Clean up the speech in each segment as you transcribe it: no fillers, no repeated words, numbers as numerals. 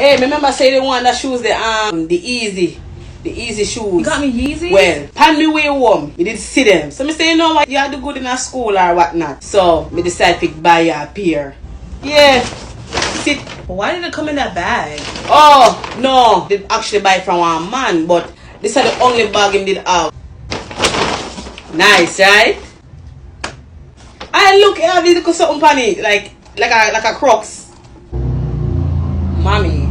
Hey, remember say the one that shoes the easy shoes. You got me Yeezy? Well, pan me way home, me did see them. So me say, you know what, you had to good in a school or whatnot. So me decide to buy you a pair. Yeah. Sit. Why did it come in that bag? Oh, no. They actually buy it from one man, but this is the only bag him did have. Nice, right? I look at this little something funny, like a Crocs. Mommy.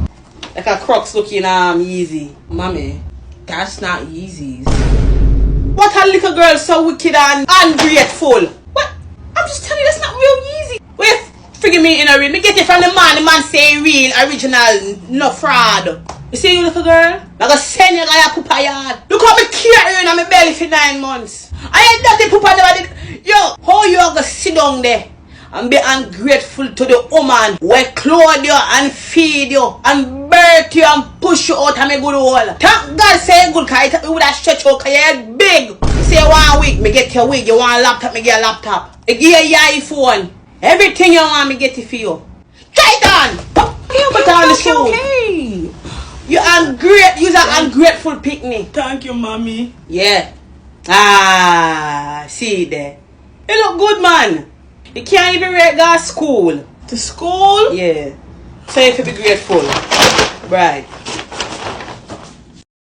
Like a Crocs looking easy. Mommy. That's not Yeezys. What a little girl so wicked and ungrateful. What? I'm just telling you that's not real Yeezy. Wait, figure me in a real. Me get it from the man say real, original, no fraud. You see you little girl? I go send you guy a poop yard. Look how me carry in my belly for 9 months. I ain't dirty poop never did. Yo, how you gonna sit down there and be ungrateful to the woman who clothe you and feed you and birth you and push you out of my good hole? Thank God say good cause you would have stretch out cause you're big. You say 1 week, me get your wig. You want a laptop, me get a laptop. I give you your iPhone. Everything you want, me get it for you. Try it on. Put on the shoe. Okay. You're an ungrateful picnic. Thank you, mommy. Yeah. Ah, see there. You look good, man. You can't even go to school. To school? Yeah. So you have to be grateful. Right.